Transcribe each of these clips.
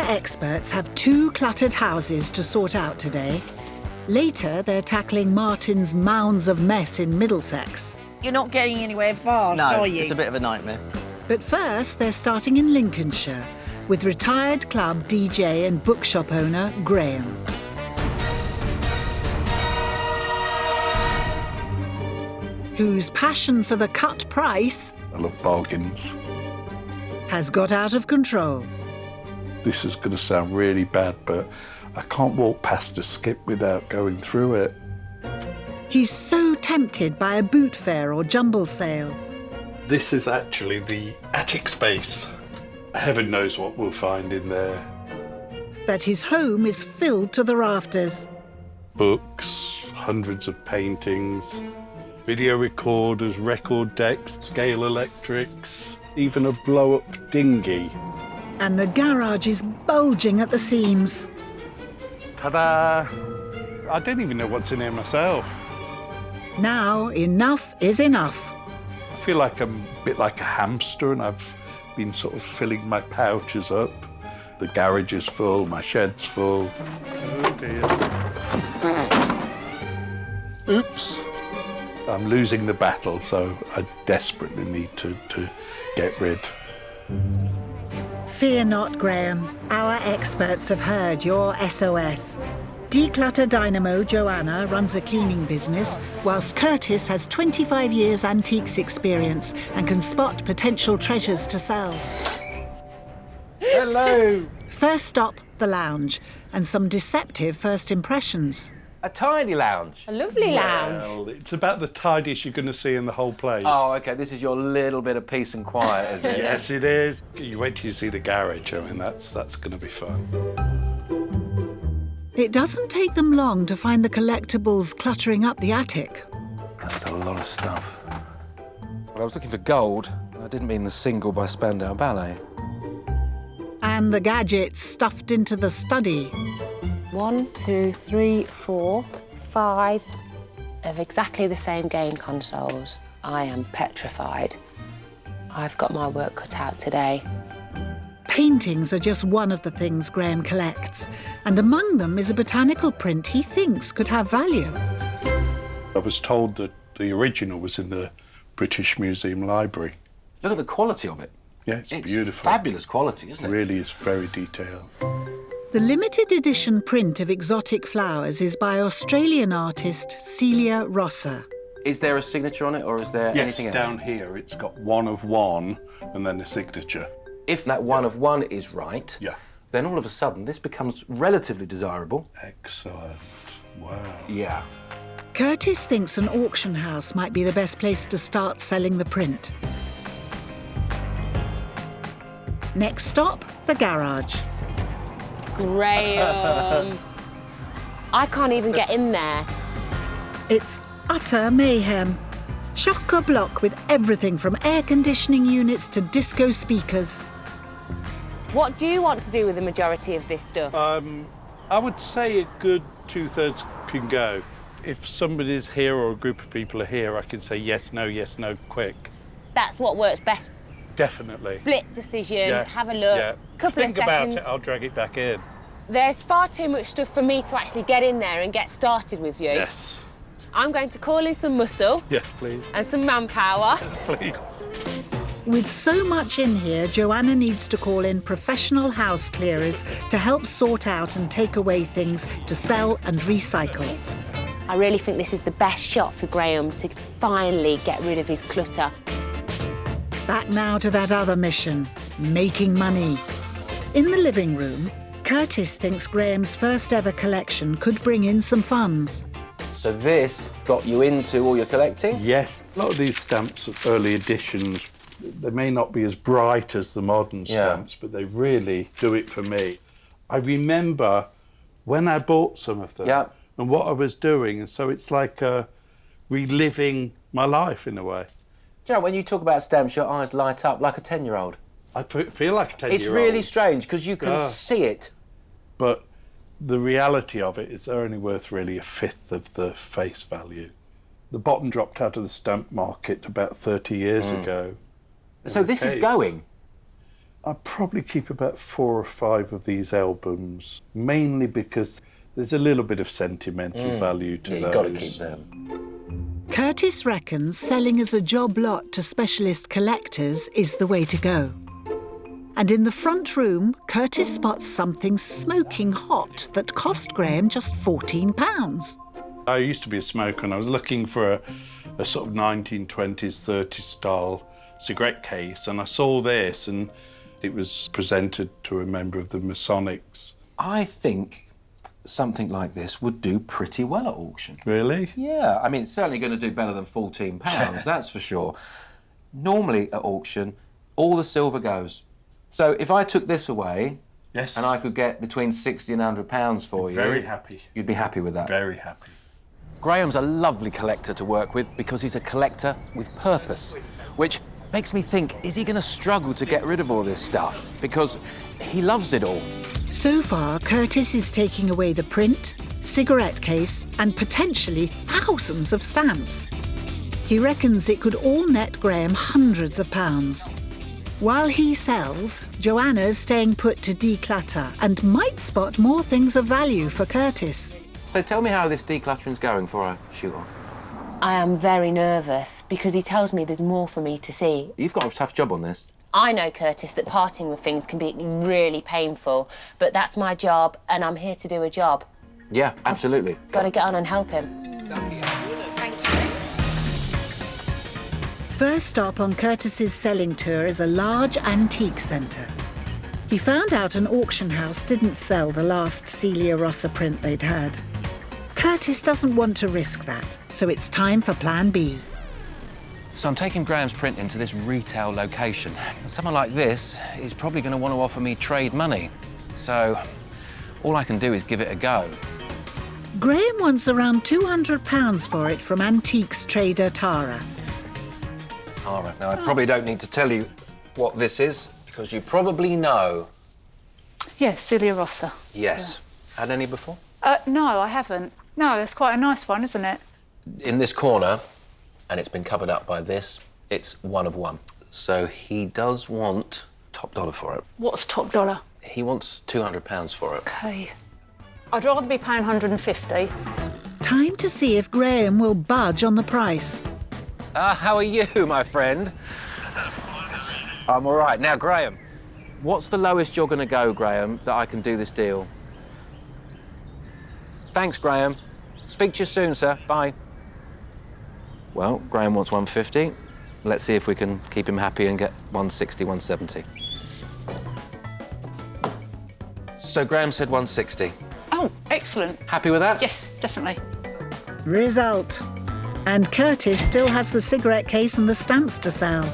experts have 2 cluttered houses to sort out today. Later, they're tackling Martin's mounds of mess in Middlesex. You're not getting anywhere fast, are you? No, it's a bit of a nightmare. But first, they're starting in Lincolnshire with retired club DJ and bookshop owner Graham. Whose passion for the cut price, I love bargains. has got out of control. This is going to sound really bad, but I can't walk past a skip without going through it. He's so tempted by a boot fair or jumble sale. This is actually the attic space. Heaven knows what we'll find in there. That his home is filled to the rafters. Books, hundreds of paintings, video recorders, record decks, scale electrics, even a blow-up dinghy. And the garage is bulging at the seams. Ta-da! I don't even know what's in here myself. Now, enough is enough. I feel like I'm a bit like a hamster and I've been sort of filling my pouches up. The garage is full, my shed's full. Oh dear. Oops. I'm losing the battle, so I desperately need to get rid. Fear not, Graham. Our experts have heard your SOS. Declutter Dynamo Joanna runs a cleaning business, whilst Curtis has 25 years antiques experience and can spot potential treasures to sell. Hello. First stop, the lounge, and some deceptive first impressions. A tidy lounge. A lovely lounge. Well, it's about the tidiest you're going to see in the whole place. Oh, OK, this is your little bit of peace and quiet, is it? Yes, it is. You wait till you see the garage. I mean, that's going to be fun. It doesn't take them long to find the collectibles cluttering up the attic. That's a lot of stuff. Well, I was looking for gold. I didn't mean the single by Spandau Ballet. And the gadgets stuffed into the study. 1, 2, 3, 4, 5 of exactly the same game consoles. I am petrified. I've got my work cut out today. Paintings are just one of the things Graham collects, and among them is a botanical print he thinks could have value. I was told that the original was in the British Museum Library. Look at the quality of it. Yeah, it's beautiful. Fabulous quality, isn't it? It really is very detailed. The limited edition print of exotic flowers is by Australian artist Celia Rosser. Is there a signature on it, or is there anything else? Yes, down here it's got 1 of 1 and then a signature. If that 1 of 1 is right, Yeah. then all of a sudden this becomes relatively desirable. Excellent. Wow. Yeah. Curtis thinks an auction house might be the best place to start selling the print. Next stop, the garage. Graham. I can't even get in there. It's utter mayhem. Chock-a-block with everything from air conditioning units to disco speakers. What do you want to do with the majority of this stuff? I would say a good 2/3 can go. If somebody's here or a group of people are here, I can say yes, no, quick. That's what works best. Definitely. Split decision, Yeah. have a look, Yeah. couple Think of seconds. about it, I'll drag it back in. There's far too much stuff for me to actually get in there and get started with you. Yes. I'm going to call in some muscle Yes, please. and some manpower. Yes, please. With so much in here, Joanna needs to call in professional house clearers to help sort out and take away things to sell and recycle. I really think this is the best shot for Graham to finally get rid of his clutter. Back now to that other mission, making money. In the living room, Curtis thinks Graham's first ever collection could bring in some funds. So this got you into all your collecting? Yes, a lot of these stamps, early editions, they may not be as bright as the modern stamps, but they really do it for me. I remember when I bought some of them and what I was doing, and so it's like reliving my life in a way. Do you know, when you talk about stamps, your eyes light up like a 10-year-old. I feel like a 10-year-old. It's really strange, because you can see it. But the reality of it is they're only worth really 1/5 of the face value. The bottom dropped out of the stamp market about 30 years ago. So this is going? I probably keep about 4 or 5 of these albums, mainly because there's a little bit of sentimental value to those. You've got to keep them. Curtis reckons selling as a job lot to specialist collectors is the way to go. And in the front room, Curtis spots something smoking hot that cost Graham just £14. I used to be a smoker and I was looking for a sort of 1920s, 30s style cigarette case, and I saw this and it was presented to a member of the Masonics. I think something like this would do pretty well at auction. Really? Yeah, I mean, it's certainly going to do better than £14, that's for sure. Normally at auction, all the silver goes. So if I took this away, yes, and I could get between £60 and £100 for you... Very happy. You'd be happy with that? Very happy. Graham's a lovely collector to work with because he's a collector with purpose, which makes me think, is he going to struggle to get rid of all this stuff? Because he loves it all. So far, Curtis is taking away the print, cigarette case, and potentially thousands of stamps. He reckons it could all net Graham hundreds of pounds. While he sells, Joanna's staying put to declutter and might spot more things of value for Curtis. So tell me how this decluttering's going before I shoot off. I am very nervous because he tells me there's more for me to see. You've got a tough job on this. I know, Curtis, that parting with things can be really painful, but that's my job and I'm here to do a job. Yeah, absolutely. Got to get on and help him. First stop on Curtis's selling tour is a large antique centre. He found out an auction house didn't sell the last Celia Rossa print they'd had. Curtis doesn't want to risk that, so it's time for Plan B. So I'm taking Graham's print into this retail location. And someone like this is probably going to want to offer me trade money. So all I can do is give it a go. Graham wants around £200 for it from antiques trader Tara. Tara. Now, I probably don't need to tell you what this is, because you probably know. Yeah, Celia Rossa. Yes. Yeah. Had any before? No, I haven't. No, it's quite a nice one, isn't it? In this corner, and it's been covered up by this, it's one of one. So he does want top dollar for it. What's top dollar? He wants £200 for it. OK. I'd rather be paying 150. Time to see if Graham will budge on the price. How are you, my friend? I'm all right. Now, Graham, what's the lowest you're going to go, Graham, that I can do this deal? Thanks, Graham. Speak to you soon, sir. Bye. Well, Graham wants 150. Let's see if we can keep him happy and get 160, 170. So Graham said 160. Oh, excellent. Happy with that? Yes, definitely. Result. And Curtis still has the cigarette case and the stamps to sell.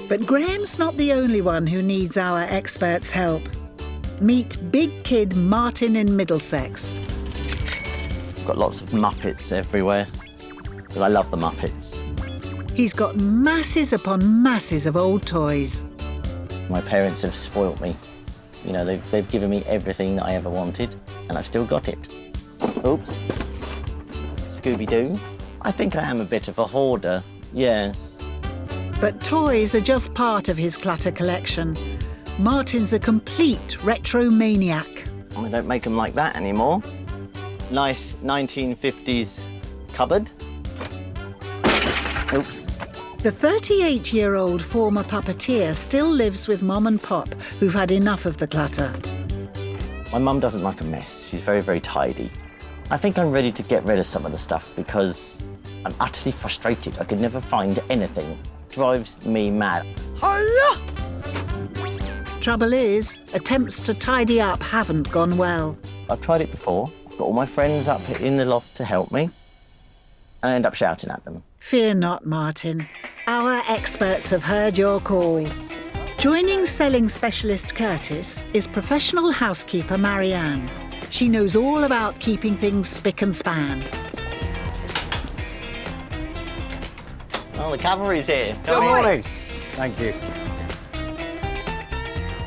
But Graham's not the only one who needs our experts' help. Meet big kid Martin in Middlesex. I've got lots of Muppets everywhere, but I love the Muppets. He's got masses upon masses of old toys. My parents have spoilt me. You know, they've given me everything that I ever wanted, and I've still got it. Oops. Scooby-Doo. I think I am a bit of a hoarder, yes. But toys are just part of his clutter collection. Martin's a complete retro maniac. They don't make them like that anymore. Nice 1950s cupboard. Oops. The 38-year-old former puppeteer still lives with Mom and Pop, who've had enough of the clutter. My mum doesn't like a mess. She's very, very tidy. I think I'm ready to get rid of some of the stuff because I'm utterly frustrated. I could never find anything. Drives me mad. Hiya! Trouble is, attempts to tidy up haven't gone well. I've tried it before. I've got all my friends up in the loft to help me. I end up shouting at them. Fear not, Martin. Our experts have heard your call. Joining selling specialist Curtis is professional housekeeper Marianne. She knows all about keeping things spick and span. Oh, the cavalry's here. Good morning. Thank you.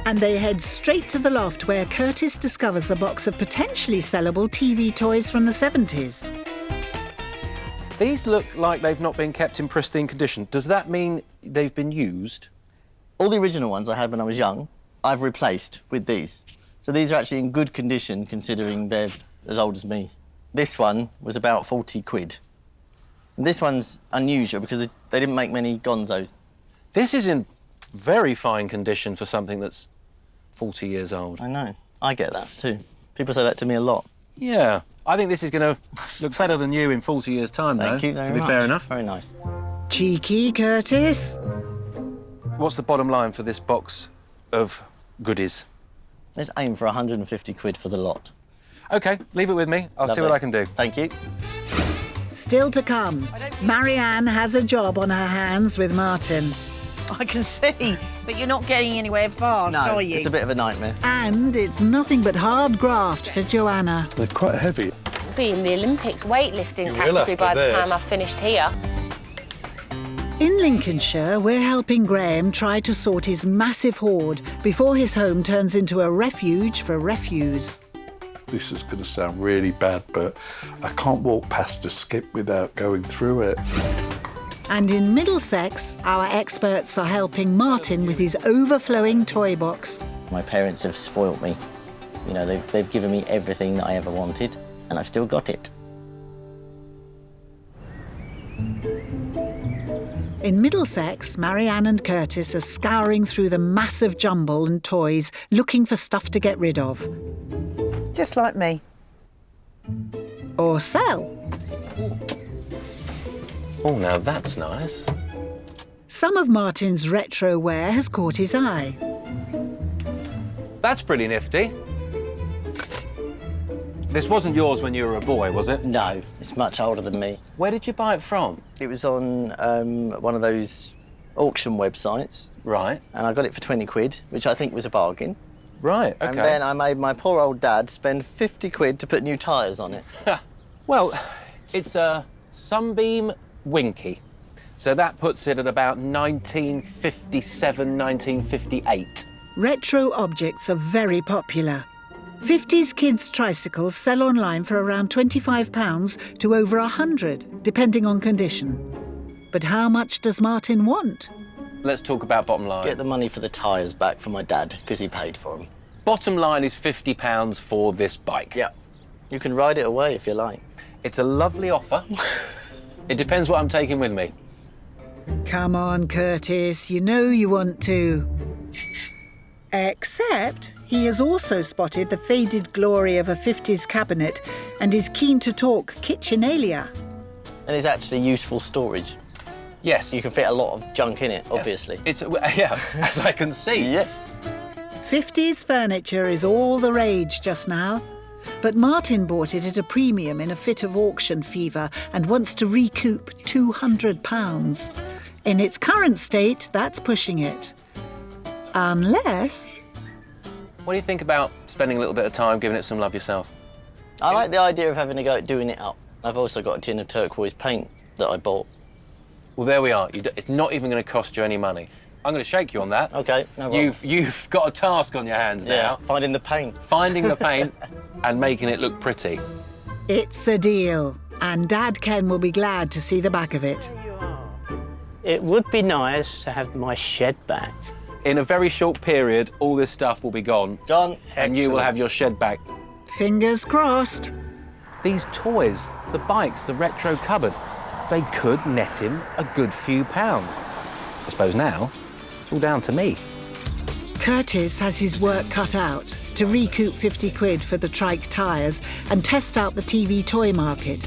And they head straight to the loft where Curtis discovers a box of potentially sellable TV toys from the 70s. These look like they've not been kept in pristine condition. Does that mean they've been used? All the original ones I had when I was young, I've replaced with these. So these are actually in good condition, considering they're as old as me. This one was about 40 quid. And this one's unusual because they didn't make many Gonzos. This is in very fine condition for something that's 40 years old. I know. I get that too. People say that to me a lot. Yeah. I think this is going to look better than you in 40 years' time, though. Thank you very much. To be fair enough. Very nice. Cheeky, Curtis. What's the bottom line for this box of goodies? Let's aim for 150 quid for the lot. OK, leave it with me. I'll see Lovely. what I can do. Thank you. Still to come, Marianne has a job on her hands with Martin. I can see that you're not getting anywhere fast, No, are you? it's a bit of a nightmare. And it's nothing but hard graft for Joanna. They're quite heavy. I'll be in the Olympics weightlifting You will category after by the this. time I've finished here. In Lincolnshire, we're helping Graham try to sort his massive hoard before his home turns into a refuge for refuse. This is going to sound really bad, but I can't walk past a skip without going through it. And in Middlesex, our experts are helping Martin with his overflowing toy box. My parents have spoilt me. You know, they've given me everything that I ever wanted, and I've still got it. In Middlesex, Marianne and Curtis are scouring through the massive jumble and toys, looking for stuff to get rid of. Just like me. Or sell. Oh, now that's nice. Some of Martin's retro wear has caught his eye. That's pretty nifty. This wasn't yours when you were a boy, was it? No, it's much older than me. Where did you buy it from? It was on one of those auction websites, Right. and I got it for 20 quid, which I think was a bargain. Right, OK. And then I made my poor old dad spend 50 quid to put new tyres on it. Well, it's a Sunbeam Winky. So that puts it at about 1957, 1958. Retro objects are very popular. 50s kids' tricycles sell online for around £25 to over 100, depending on condition. But how much does Martin want? Let's talk about bottom line. Get the money for the tyres back for my dad, because he paid for them. Bottom line is £50 for this bike. Yeah. You can ride it away if you like. It's a lovely offer. It depends what I'm taking with me. Come on, Curtis, you know you want to. Except he has also spotted the faded glory of a 50s cabinet and is keen to talk kitchenalia. And it's actually useful storage. Yes. You can fit a lot of junk in it, obviously. Yeah, as I can see. Yes. 50s furniture is all the rage just now. But Martin bought it at a premium in a fit of auction fever and wants to recoup £200. In its current state, that's pushing it. Unless... What do you think about spending a little bit of time giving it some love yourself? I like the idea of having a go at doing it up. I've also got a tin of turquoise paint that I bought. Well, there we are. It's not even going to cost you any money. I'm going to shake you on that. OK, no problem. You've got a task on your hands now. Finding the paint. Finding the paint and making it look pretty. It's a deal, and Dad Ken will be glad to see the back of it. It would be nice to have my shed back. In a very short period, all this stuff will be gone. Gone. And you will Excellent. have your shed back. Fingers crossed. These toys, the bikes, the retro cupboard, they could net him a good few pounds. I suppose now, it's all down to me. Curtis has his work cut out to recoup 50 quid for the trike tyres and test out the TV toy market.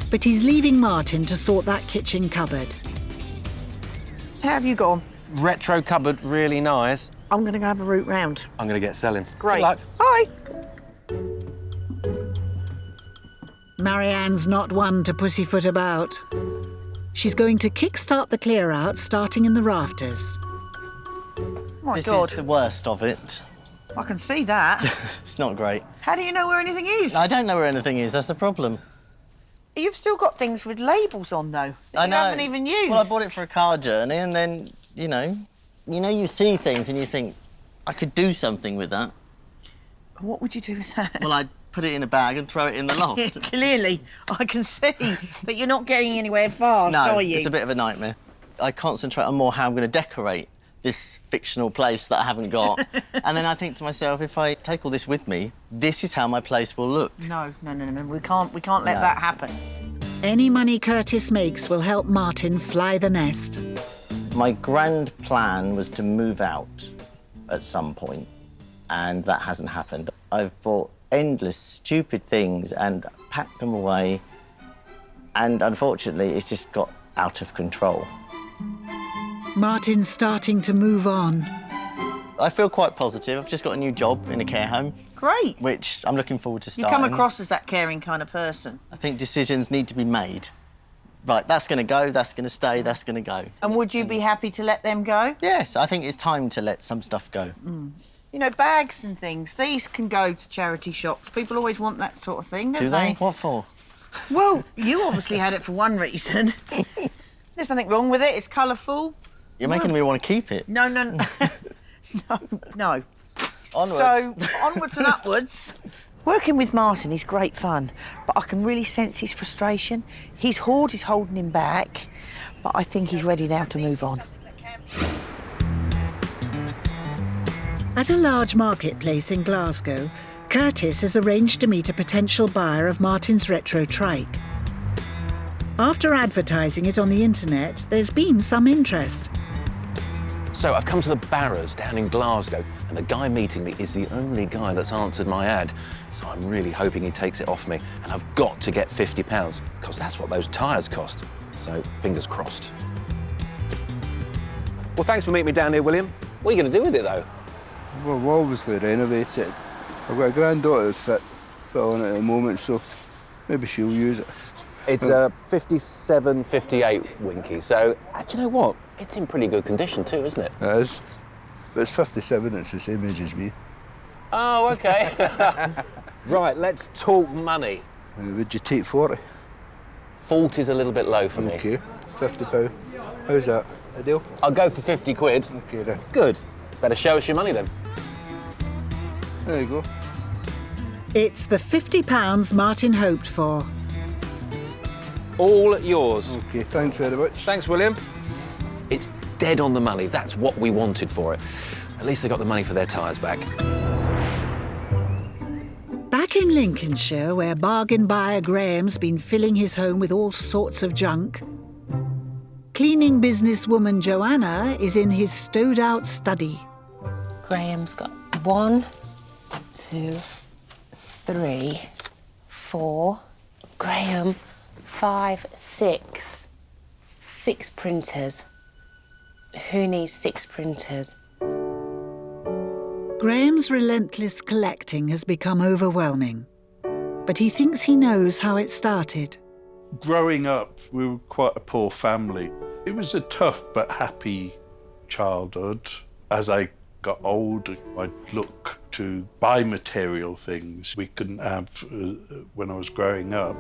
But he's leaving Martin to sort that kitchen cupboard. How have you gone? Retro cupboard, really nice. I'm going to go have a route round. I'm going to get selling. Great. Good luck. Bye. Marianne's not one to pussyfoot about. She's going to kickstart the clear-out, starting in the rafters. My This God, is the worst of it. I can see that. It's not great. How do you know where anything is? I don't know where anything is, that's the problem. You've still got things with labels on, though, that I you know. haven't even used. Well, I bought it for a car journey, and then, you see things and you think, I could do something with that. What would you do with that? Well, I'd put it in a bag and throw it in the loft. Clearly, I can see that you're not getting anywhere fast, No, are you? it's a bit of a nightmare. I concentrate on more how I'm going to decorate this fictional place that I haven't got. And then I think to myself, if I take all this with me, this is how my place will look. No. We can't let that happen. Any money Curtis makes will help Martin fly the nest. My grand plan was to move out at some point, and that hasn't happened. I've bought endless stupid things and packed them away, and unfortunately, it's just got out of control. Martin's starting to move on. I feel quite positive. I've just got a new job in a care home. Great. Which I'm looking forward to You starting. come across as that caring kind of person. I think decisions need to be made. Right, that's going to go, that's going to stay, that's going to go. And would you be happy to let them go? Yes, I think it's time to let some stuff go. You know, bags and things, these can go to charity shops. People always want that sort of thing, don't Do they? What for? Well, you obviously had it for one reason. There's nothing wrong with it, it's colourful. You're making me want to keep it. No. No. Onwards. So, onwards and upwards. Working with Martin is great fun, but I can really sense his frustration. His hoard is holding him back, but I think he's ready now to move on. At a large marketplace in Glasgow, Curtis has arranged to meet a potential buyer of Martin's retro trike. After advertising it on the internet, there's been some interest. So I've come to the Barrows down in Glasgow, and the guy meeting me is the only guy that's answered my ad. So I'm really hoping he takes it off me, and I've got to get £50, because that's what those tyres cost. So fingers crossed. Well, thanks for meeting me down here, William. What are you going to do with it, though? Well, we'll obviously renovate it. I've got a granddaughter who's fit on it at the moment, so maybe she'll use it. It's a 57, 58 Winky, so do you know what? It's in pretty good condition too, isn't it? It is. But it's 57, it's the same age as me. Oh, OK. Right, let's talk money. Would you take 40? 40's a little bit low for me. OK, £50. How's that? A deal? I'll go for 50 quid. OK then. Good. Better show us your money then. There you go. It's the £50 Martin hoped for. All yours. OK, thanks very much. Thanks, William. It's dead on the money. That's what we wanted for it. At least they got the money for their tyres back. Back in Lincolnshire, where bargain buyer Graham's been filling his home with all sorts of junk, cleaning businesswoman Joanna is in his stowed-out study. Graham's got 1, 2, 3, 4. Graham, 5, 6. 6 printers. Who needs 6 printers? Graham's relentless collecting has become overwhelming, but he thinks he knows how it started. Growing up, we were quite a poor family. It was a tough but happy childhood. As I got older, I'd look to buy material things we couldn't have when I was growing up.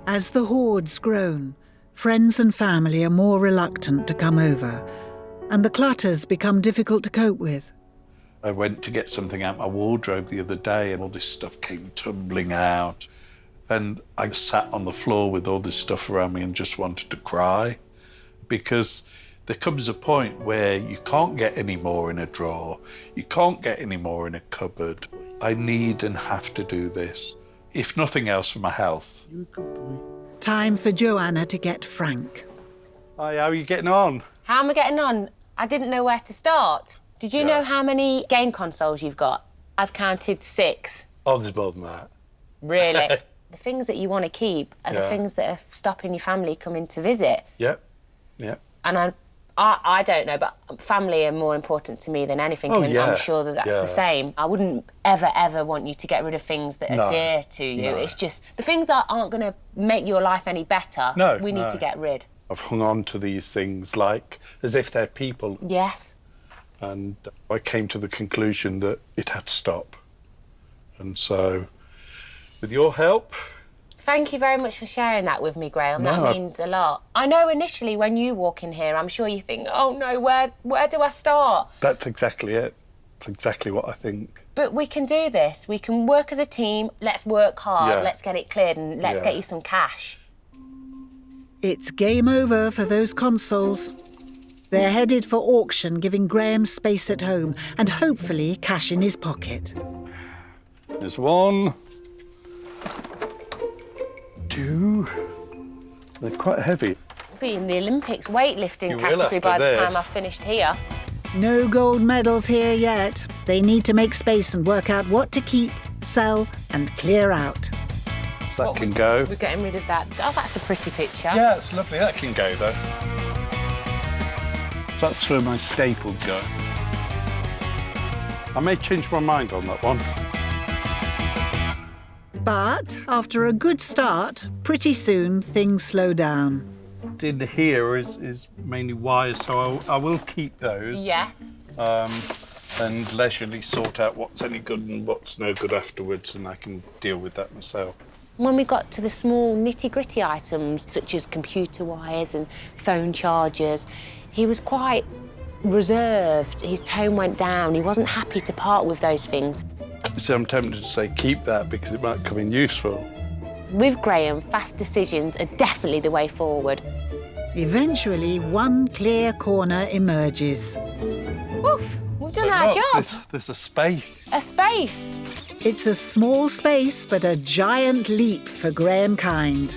As the hoard's grown, friends and family are more reluctant to come over, and the clutter's become difficult to cope with. I went to get something out my wardrobe the other day and all this stuff came tumbling out. And I sat on the floor with all this stuff around me and just wanted to cry, because there comes a point where you can't get any more in a drawer, you can't get any more in a cupboard. I need and have to do this, if nothing else for my health. Time for Joanna to get frank. Hi, how are you getting on? How am I getting on? I didn't know where to start. Did you know how many game consoles you've got? I've counted 6. Oh, there's more than that. Really? The things that you want to keep are the things that are stopping your family coming to visit. Yep. And I don't know, but family are more important to me than anything, and I'm sure that that's the same. I wouldn't ever want you to get rid of things that are dear to you. It's just the things that aren't going to make your life any better, we need to get rid. I've hung on to these things like as if they're people. Yes. And I came to the conclusion that it had to stop. And so, with your help... Thank you very much for sharing that with me, Graham. That means a lot. I know initially when you walk in here, I'm sure you think, oh no, where do I start? That's exactly it. It's exactly what I think. But we can do this. We can work as a team. Let's work hard. Yeah. Let's get it cleared and let's get you some cash. It's game over for those consoles. They're headed for auction, giving Graham space at home and hopefully cash in his pocket. There's 1, 2. They're quite heavy. Be in the Olympics weightlifting You will category after by the this. time I've finished here. No gold medals here yet. They need to make space and work out what to keep, sell and clear out. That can go. We're getting rid of that. Oh, that's a pretty picture. Yeah, it's lovely. That can go, though. So that's where my staple go. I may change my mind on that one. But after a good start, pretty soon things slow down. In here is mainly wires, so I will keep those. Yes. And leisurely sort out what's any good and what's no good afterwards, and I can deal with that myself. When we got to the small nitty-gritty items, such as computer wires and phone chargers, he was quite reserved. His tone went down. He wasn't happy to part with those things. So I'm tempted to say keep that because it might come in useful. With Graham, fast decisions are definitely the way forward. Eventually, one clear corner emerges. Woof, we've done our job. There's a space. A space. It's a small space, but a giant leap for Graham kind.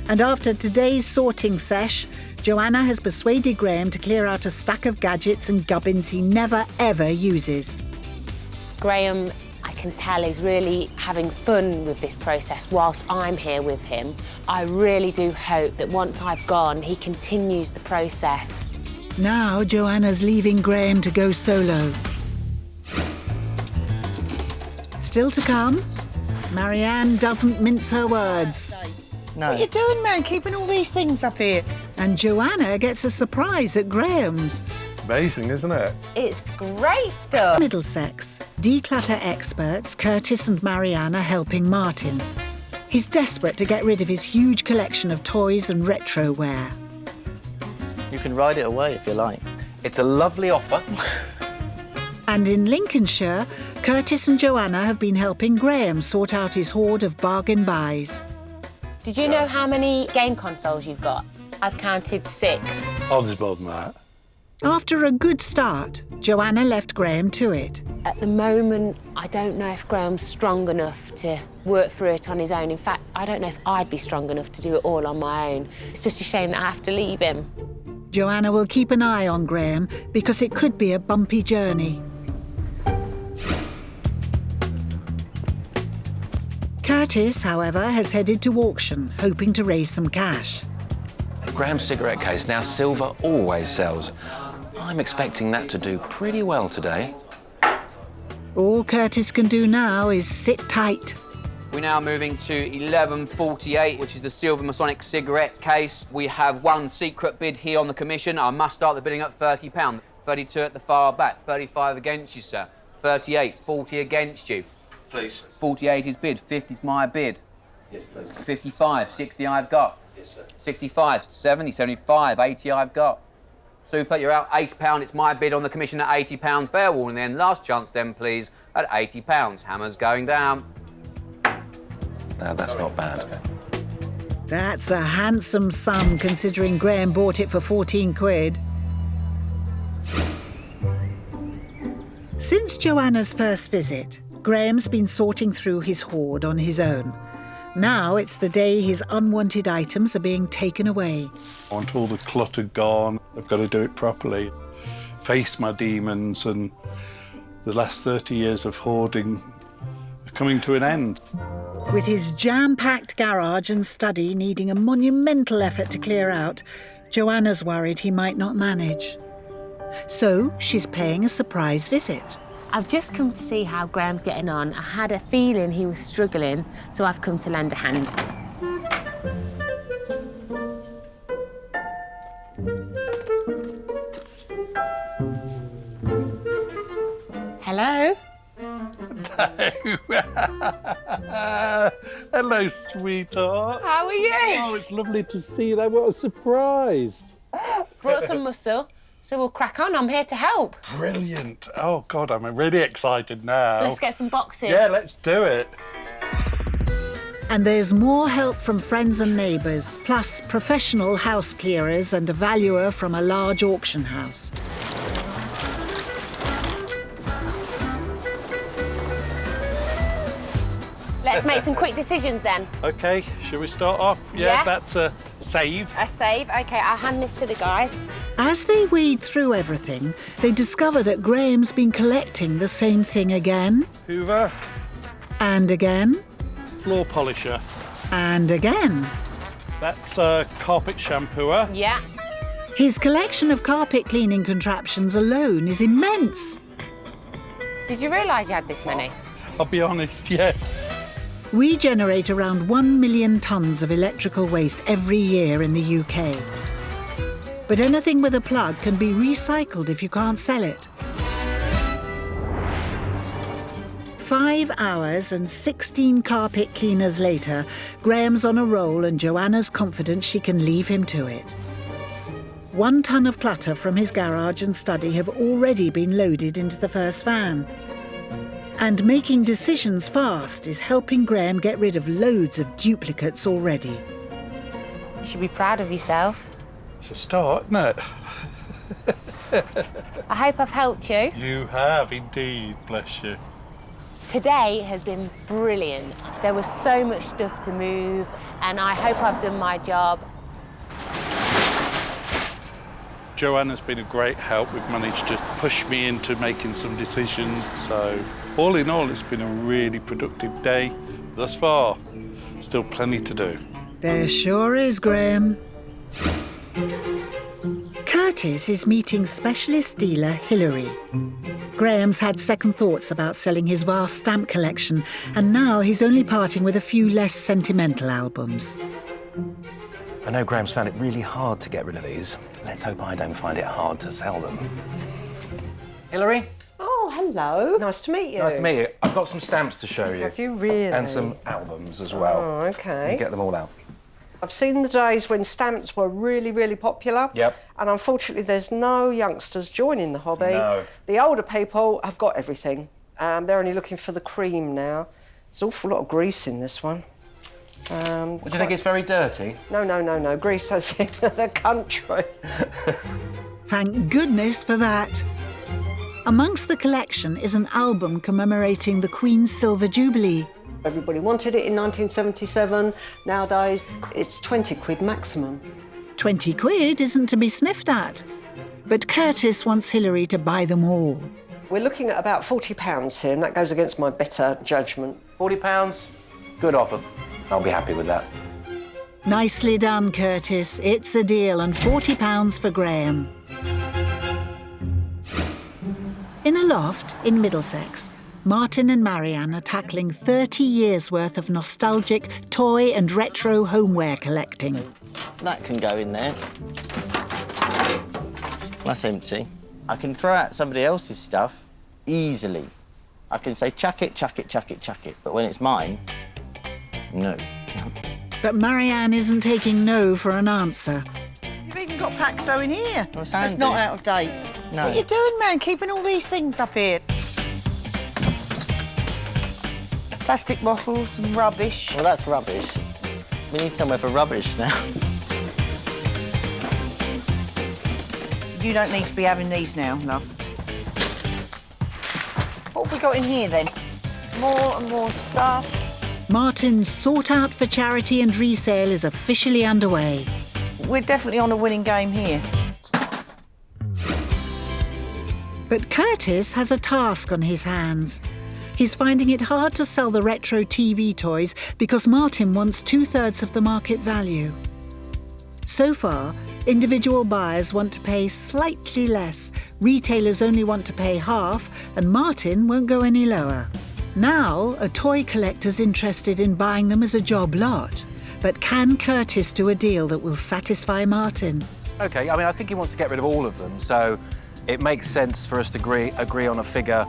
And after today's sorting sesh, Joanna has persuaded Graham to clear out a stack of gadgets and gubbins he never, ever uses. Graham, I can tell, is really having fun with this process whilst I'm here with him. I really do hope that once I've gone, he continues the process. Now Joanna's leaving Graham to go solo. Still to come, Marianne doesn't mince her words. No. What are you doing, man? Keeping all these things up here? And Joanna gets a surprise at Graham's. Amazing, isn't it? It's great stuff. Middlesex, declutter experts Curtis and Marianne are helping Martin. He's desperate to get rid of his huge collection of toys and retro wear. You can ride it away if you like. It's a lovely offer. And in Lincolnshire, Curtis and Joanna have been helping Graham sort out his hoard of bargain buys. Did you know how many game consoles you've got? I've counted 6. Oh, there's more than that. After a good start, Joanna left Graham to it. At the moment, I don't know if Graham's strong enough to work through it on his own. In fact, I don't know if I'd be strong enough to do it all on my own. It's just a shame that I have to leave him. Joanna will keep an eye on Graham because it could be a bumpy journey. Curtis, however, has headed to auction, hoping to raise some cash. Graham's cigarette case, now silver, always sells. I'm expecting that to do pretty well today. All Curtis can do now is sit tight. We're now moving to 1148, which is the silver Masonic cigarette case. We have one secret bid here on the commission. I must start the bidding at £30. 32 at the far back, 35 against you, sir. 38, 40 against you. Please. 48 is bid, 50's my bid. Yes, please. 55, 60 I've got. Yes, sir. 65, 70, 75, 80 I've got. Super, you're out £80. It's my bid on the commission at £80. Fair warning then. Last chance then, please, at £80. Hammer's going down. No, that's not bad. That's a handsome sum considering Graham bought it for 14 quid. Since Joanna's first visit, Graham's been sorting through his hoard on his own. Now it's the day his unwanted items are being taken away. I want all the clutter gone. I've got to do it properly. Face my demons, and the last 30 years of hoarding are coming to an end. With his jam-packed garage and study needing a monumental effort to clear out, Joanna's worried he might not manage. So she's paying a surprise visit. I've just come to see how Graham's getting on. I had a feeling he was struggling, so I've come to lend a hand. Hello? Hello, sweetheart. How are you? Oh, it's lovely to see you. What a surprise. Brought some muscle. So we'll crack on. I'm here to help. Brilliant. Oh, God, I'm really excited now. Let's get some boxes. Yeah, let's do it. And there's more help from friends and neighbours, plus professional house clearers and a valuer from a large auction house. Let's make some quick decisions then. OK, shall we start off? Yeah, Yes. that's a save. A save. OK, I'll hand this to the guys. As they wade through everything, they discover that Graham's been collecting the same thing again, Hoover, and again, floor polisher. and again. That's a carpet shampooer. Yeah. His collection of carpet cleaning contraptions alone is immense. Did you realise you had this many? I'll be honest, yes. We generate around 1 million tonnes of electrical waste every year in the UK. But anything with a plug can be recycled if you can't sell it. 5 hours and 16 carpet cleaners later, Graham's on a roll and Joanna's confident she can leave him to it. 1 tonne of clutter from his garage and study have already been loaded into the first van. And making decisions fast is helping Graham get rid of loads of duplicates already. You should be proud of yourself. It's a start, isn't it? I hope I've helped you. You have indeed, bless you. Today has been brilliant. There was so much stuff to move, and I hope I've done my job. Joanna's been a great help. We've managed to push me into making some decisions. So, all in all, it's been a really productive day thus far. Still plenty to do. There sure is, Graham. Curtis is meeting specialist dealer Hilary. Graham's had second thoughts about selling his vast stamp collection, and now he's only parting with a few less sentimental albums. I know Graham's found it really hard to get rid of these. Let's hope I don't find it hard to sell them. Hilary? Oh, hello. Nice to meet you. Nice to meet you. I've got some stamps to show you. Have you really? And some albums as well. Oh, OK. Get them all out. I've seen the days when stamps were really, really popular. Yep. And unfortunately, there's no youngsters joining the hobby. No. The older people have got everything. They're only looking for the cream now. There's an awful lot of grease in this one. What, do you think it's very dirty? No. Grease as in the country. Thank goodness for that. Amongst the collection is an album commemorating the Queen's Silver Jubilee. Everybody wanted it in 1977. Nowadays, it's 20 quid maximum. 20 quid isn't to be sniffed at. But Curtis wants Hilary to buy them all. We're looking at about £40 here, and that goes against my better judgment. £40? Good offer. I'll be happy with that. Nicely done, Curtis. It's a deal, and £40 for Graham. In a loft in Middlesex, Martin and Marianne are tackling 30 years' worth of nostalgic toy and retro homeware collecting. That can go in there. That's empty. I can throw out somebody else's stuff easily. I can say, chuck it, chuck it, chuck it, chuck it. But when it's mine, no. But Marianne isn't taking no for an answer. You've even got Paxo in here. That's That's handy. not out of date. No. What are you doing, man? Keeping all these things up here? Plastic bottles and rubbish. Well, that's rubbish. We need somewhere for rubbish now. You don't need to be having these now, love. What have we got in here, then? More and more stuff. Martin's sought out for charity and resale is officially underway. We're definitely on a winning game here. But Curtis has a task on his hands. He's finding it hard to sell the retro TV toys because Martin wants 2/3 of the market value. So far, individual buyers want to pay slightly less, retailers only want to pay half, and Martin won't go any lower. Now, a toy collector's interested in buying them as a job lot. But can Curtis do a deal that will satisfy Martin? OK, I mean, I think he wants to get rid of all of them, so it makes sense for us to agree on a figure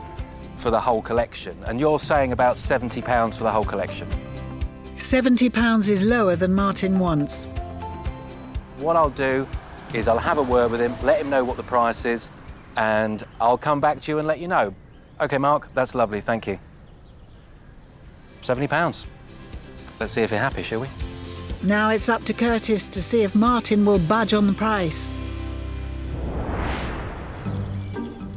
for the whole collection. And you're saying about £70 for the whole collection? £70 is lower than Martin wants. What I'll do is I'll have a word with him, let him know what the price is, and I'll come back to you and let you know. OK, Mark, that's lovely, thank you. £70. Let's see if you're happy, shall we? Now it's up to Curtis to see if Martin will budge on the price.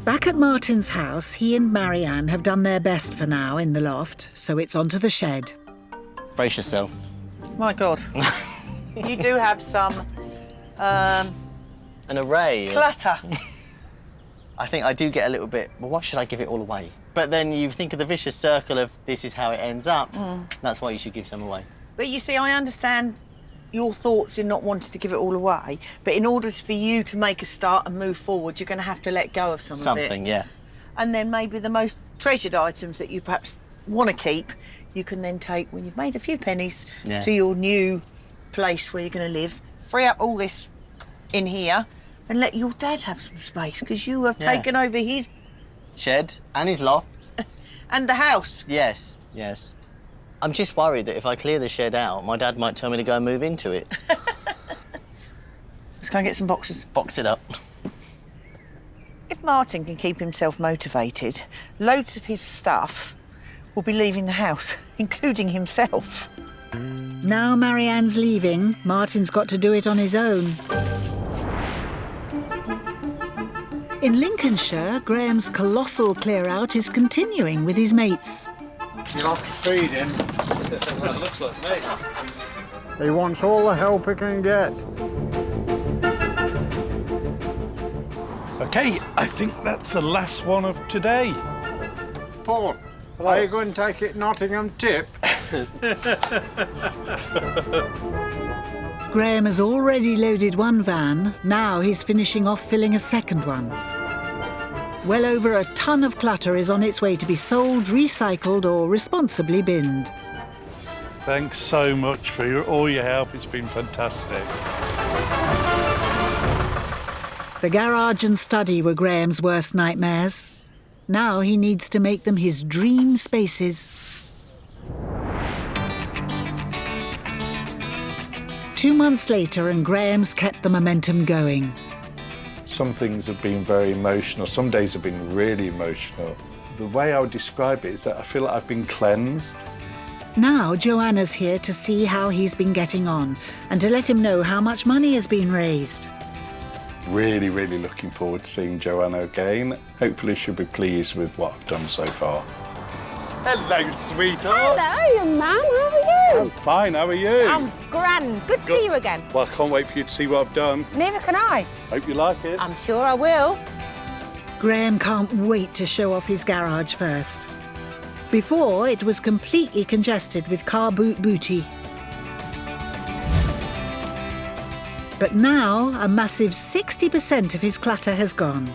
Back at Martin's house, he and Marianne have done their best for now in the loft, so it's onto the shed. Brace yourself. My God. You do have some... An array. Clutter. I think I do get a little bit, well, why should I give it all away? But then you think of the vicious circle of this is how it ends up. That's why you should give some away. But you see, I understand your thoughts in not wanting to give it all away, but in order for you to make a start and move forward, you're going to have to let go of some of it. Something, yeah. And then maybe the most treasured items that you perhaps want to keep, you can then take when you've made a few pennies to your new place where you're going to live, free up all this in here and let your dad have some space, because you have taken over his... shed and his loft. And the house. Yes, yes. I'm just worried that if I clear the shed out, my dad might tell me to go and move into it. Let's go and get some boxes. Box it up. If Martin can keep himself motivated, loads of his stuff will be leaving the house, including himself. Now Marianne's leaving, Martin's got to do it on his own. In Lincolnshire, Graham's colossal clear-out is continuing with his mates. You'll have to feed him. That looks like me. He wants all the help he can get. OK, I think that's the last one of today. Paul, are you going to take it Nottingham tip? Graham has already loaded one van, now he's finishing off filling a second one. Well over a ton of clutter is on its way to be sold, recycled or responsibly binned. Thanks so much for all your help, it's been fantastic. The garage and study were Graham's worst nightmares. Now he needs to make them his dream spaces. 2 months later and Graham's kept the momentum going. Some things have been very emotional, some days have been really emotional. The way I would describe it is that I feel like I've been cleansed. Now Joanna's here to see how he's been getting on and to let him know how much money has been raised. Really, really looking forward to seeing Joanna again. Hopefully she'll be pleased with what I've done so far. Hello, sweetheart. Hello, young man. How are you? I'm fine, how are you? I'm grand. Good to see you again. Well, I can't wait for you to see what I've done. Neither can I. Hope you like it. I'm sure I will. Graham can't wait to show off his garage first. Before, it was completely congested with car boot booty. But now, a massive 60% of his clutter has gone.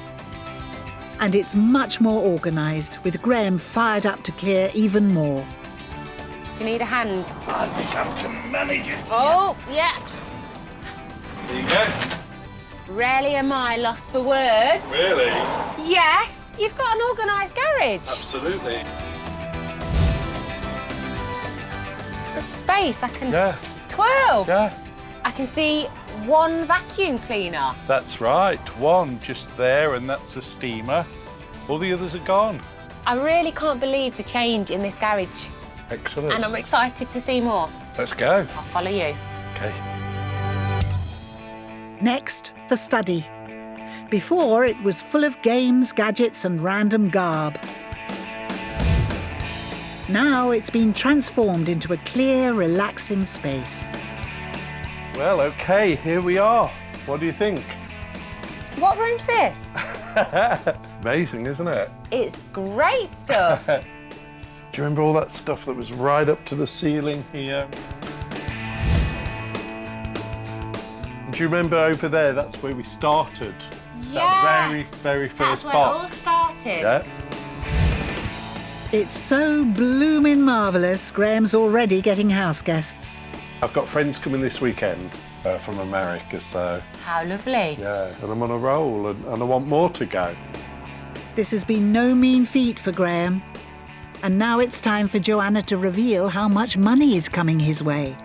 And it's much more organised, with Graham fired up to clear even more. Do you need a hand? I think I can manage it. Oh, yeah. There you go. Rarely am I lost for words. Really? Yes, you've got an organised garage. Absolutely. The space, I can Yeah. twirl. Yeah. I can see one vacuum cleaner. That's right, one just there, and that's a steamer. All the others are gone. I really can't believe the change in this garage. Excellent. And I'm excited to see more. Let's go. I'll follow you. OK. Next, the study. Before, it was full of games, gadgets and random garb. Now it's been transformed into a clear, relaxing space. Well, OK, here we are. What do you think? What room's this? Amazing, isn't it? It's great stuff. Do you remember all that stuff that was right up to the ceiling here? Do you remember over there, that's where we started? Yes. That very, very first That's where box. it all started. Yeah. It's so bloomin' marvellous, Graham's already getting house guests. I've got friends coming this weekend from America, so... How lovely. Yeah, and I'm on a roll, and I want more to go. This has been no mean feat for Graham. And now it's time for Joanna to reveal how much money is coming his way.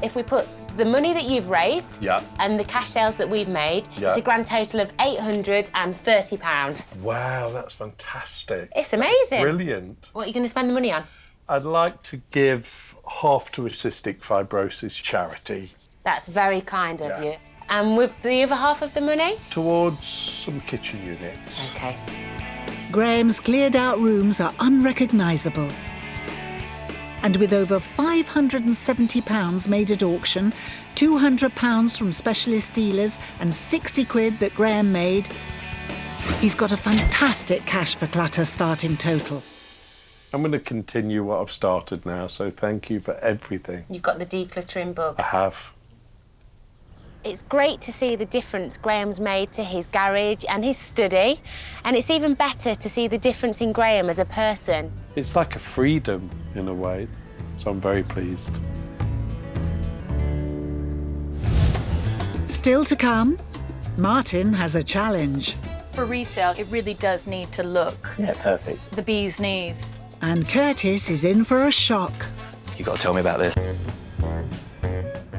If we put the money that you've raised Yeah. and the cash sales that we've made, Yeah. it's a grand total of £830. Wow, that's fantastic. It's amazing. Brilliant. What are you going to spend the money on? I'd like to give half to a cystic fibrosis charity That's very kind of Yeah. you. And with the other half of the money? towards some kitchen units. Okay. Graham's cleared out rooms are unrecognisable. And with over £570 made at auction, £200 from specialist dealers and 60 quid that Graham made, he's got a fantastic cash for clutter starting total. I'm going to continue what I've started now, so thank you for everything. You've got the decluttering bug. I have. It's great to see the difference Graham's made to his garage and his study. And it's even better to see the difference in Graham as a person. It's like a freedom in a way, so I'm very pleased. Still to come, Martin has a challenge. For resale, it really does need to look Yeah, perfect. the bee's knees. And Curtis is in for a shock. You got to tell me about this.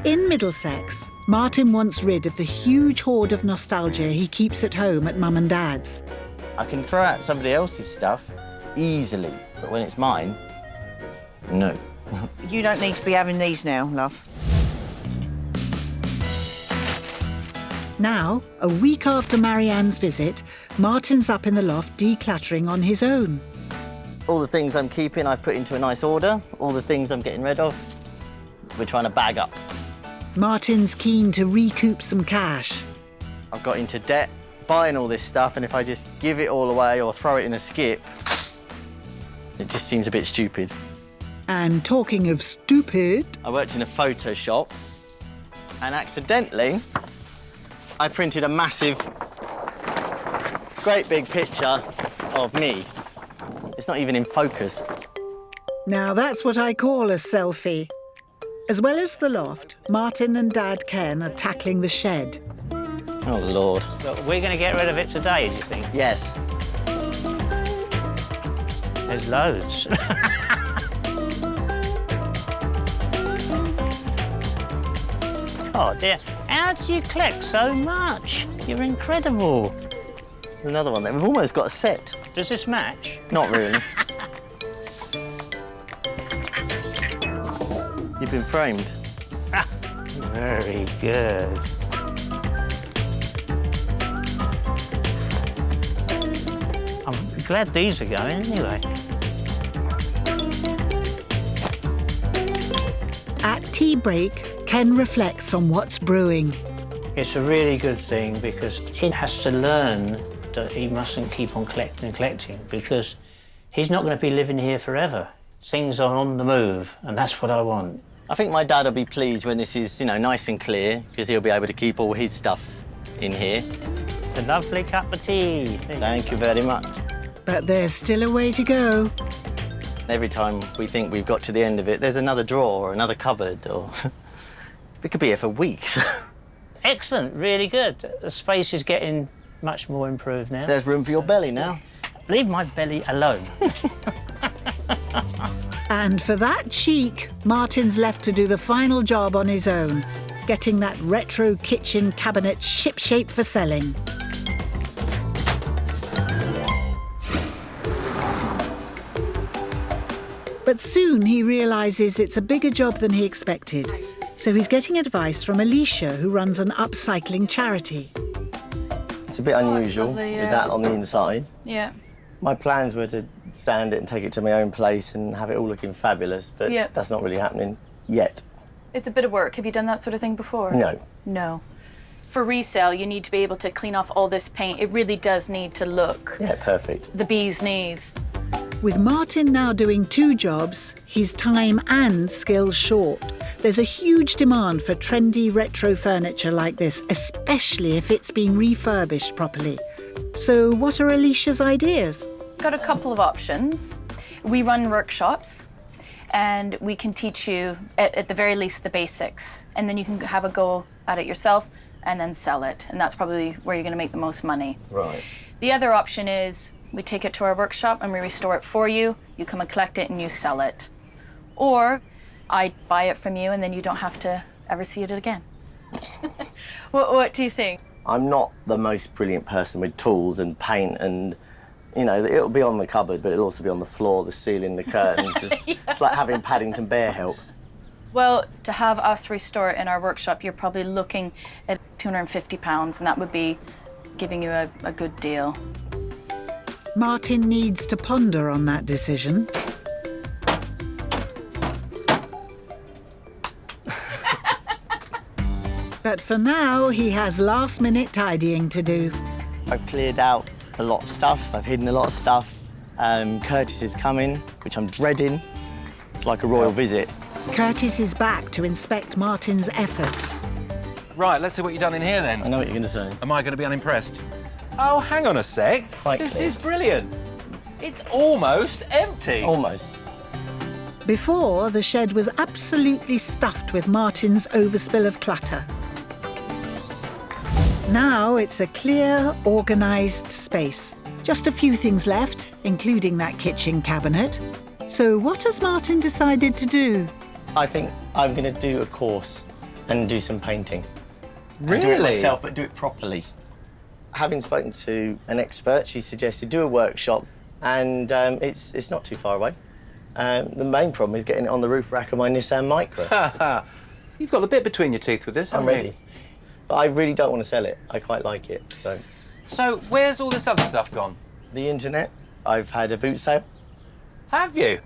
In Middlesex, Martin wants rid of the huge hoard of nostalgia he keeps at home at Mum and Dad's. I can throw out somebody else's stuff easily, but when it's mine, no. You don't need to be having these now, love. Now, a week after Marianne's visit, Martin's up in the loft decluttering on his own. All the things I'm keeping, I've put into a nice order. All the things I'm getting rid of, we're trying to bag up. Martin's keen to recoup some cash. I've got into debt buying all this stuff, and if I just give it all away or throw it in a skip, it just seems a bit stupid. And talking of stupid, I worked in a photo shop, and accidentally, I printed a massive, great big picture of me. It's not even in focus. now that's what I call a selfie. As well as the loft, Martin and Dad Ken are tackling the shed. Oh, Lord. But we're going to get rid of it today, do you think? Yes. There's loads. Oh, dear. How do you collect so much? You're incredible. There's another one there. We've almost got a set. Does this match? Not really. You've been framed. Very good. I'm glad these are going anyway. At tea break, Ken reflects on what's brewing. It's a really good thing because he has to learn that he mustn't keep on collecting because he's not going to be living here forever. Things are on the move, and that's what I want. I think my dad will be pleased when this is, nice and clear, because he'll be able to keep all his stuff in here. It's a lovely cup of tea. Thank you very much. But there's still a way to go. Every time we think we've got to the end of it, there's another drawer or another cupboard, or we could be here for weeks. Excellent, really good. The space is getting much more improved now. There's room for your belly now. Leave my belly alone. And for that cheek, Martin's left to do the final job on his own, getting that retro kitchen cabinet shipshape for selling. But soon he realises it's a bigger job than he expected. So he's getting advice from Alicia, who runs an upcycling charity. It's a bit unusual lovely, with yeah. that on the inside. Yeah. My plans were to sand it and take it to my own place and have it all looking fabulous, but Yeah. that's not really happening yet. It's a bit of work. Have you done that sort of thing before? No. No. For resale, you need to be able to clean off all this paint. It really does need to look Yeah, perfect. the bee's knees. With Martin now doing two jobs, he's time and skills short. There's a huge demand for trendy retro furniture like this, especially if it's been refurbished properly. So what are Alicia's ideas? Got a couple of options. We run workshops and we can teach you at the very least the basics, and then you can have a go at it yourself and then sell it, and that's probably where you're going to make the most money. Right. The other option is we take it to our workshop and we restore it for you. You come and collect it and you sell it. Or I buy it from you and then you don't have to ever see it again. What do you think? I'm not the most brilliant person with tools and paint and, you know, it'll be on the cupboard, but it'll also be on the floor, the ceiling, the curtains. It's like having Paddington Bear help. Well, to have us restore it in our workshop, you're probably looking at £250, and that would be giving you a good deal. Martin needs to ponder on that decision. But for now, he has last-minute tidying to do. I've cleared out a lot of stuff. I've hidden a lot of stuff. Curtis is coming, which I'm dreading. It's like a royal visit. Curtis is back to inspect Martin's efforts. Right, let's see what you've done in here then. I know what you're going to say. Am I going to be unimpressed? Oh, hang on a sec. This is brilliant. It's almost empty. Almost. Before, the shed was absolutely stuffed with Martin's overspill of clutter. Now it's a clear, organised space. Just a few things left, including that kitchen cabinet. So what has Martin decided to do? I think I'm going to do a course and do some painting. Really? And do it myself, but do it properly. Having spoken to an expert, she suggested do a workshop, and it's not too far away. The main problem is getting it on the roof rack of my Nissan Micra. You've got the bit between your teeth with this, haven't I'm you? ready. But I really don't want to sell it. I quite like it, so. So where's all this other stuff gone? The internet. I've had a boot sale. Have you?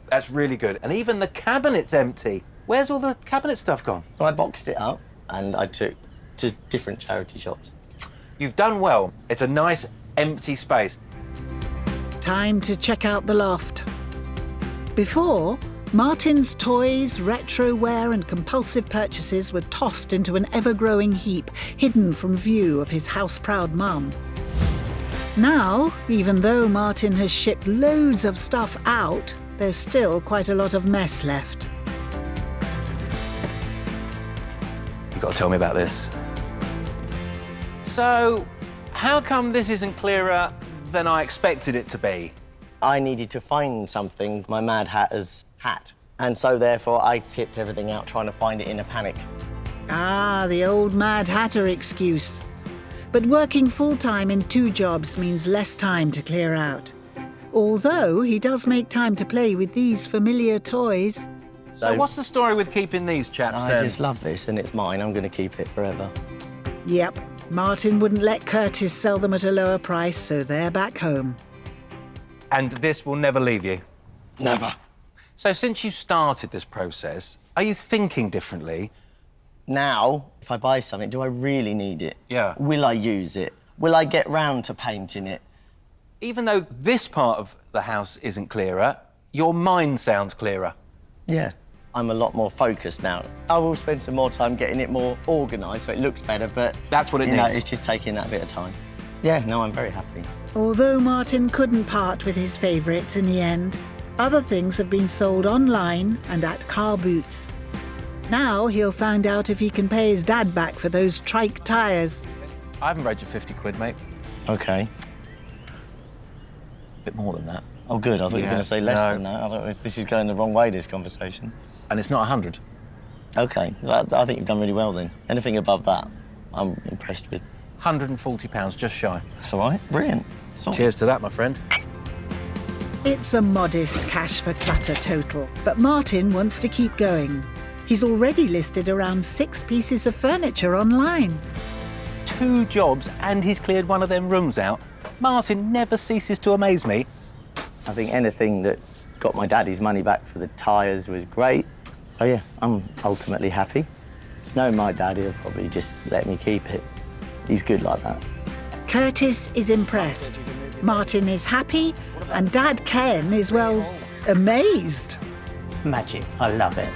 That's really good. And even the cabinet's empty. Where's all the cabinet stuff gone? Well, I boxed it up and I took to different charity shops. You've done well. It's a nice empty space. Time to check out the loft. Before, Martin's toys, retro wear and compulsive purchases were tossed into an ever-growing heap, hidden from view of his house-proud mum. Now, even though Martin has shipped loads of stuff out, there's still quite a lot of mess left. You've got to tell me about this. So, how come this isn't clearer than I expected it to be? I needed to find something my Mad Hatter's hat. And so, therefore, I tipped everything out trying to find it in a panic. Ah, the old Mad Hatter excuse. But working full-time in 2 jobs means less time to clear out. Although he does make time to play with these familiar toys. So what's the story with keeping these chaps then? I just love this and it's mine. I'm going to keep it forever. Yep, Martin wouldn't let Curtis sell them at a lower price, so they're back home. And this will never leave you? Never. So since you started this process, are you thinking differently? Now, if I buy something, do I really need it? Yeah. Will I use it? Will I get round to painting it? Even though this part of the house isn't clearer, your mind sounds clearer. Yeah. I'm a lot more focused now. I will spend some more time getting it more organised so it looks better, but... That's what it needs. needs. It's just taking that bit of time. Yeah, no, I'm very happy. Although Martin couldn't part with his favourites in the end, other things have been sold online and at car boots. Now he'll find out if he can pay his dad back for those trike tyres. I haven't raised you 50 quid, mate. OK. A bit more than that. Oh, good. I thought you were going to say less than that. I thought this is going the wrong way, this conversation. And it's not 100. OK. I think you've done really well, then. Anything above that, I'm impressed with. £140, just shy. That's all right. Brilliant. Cheers to that, my friend. It's a modest cash for clutter total, but Martin wants to keep going. He's already listed around 6 pieces of furniture online. 2 jobs and he's cleared one of them rooms out. Martin never ceases to amaze me. I think anything that got my daddy's money back for the tyres was great. So, yeah, I'm ultimately happy. Knowing my daddy will probably just let me keep it. He's good like that. Curtis is impressed. Martin is happy, and Dad Ken is, well, amazed. Magic. I love it.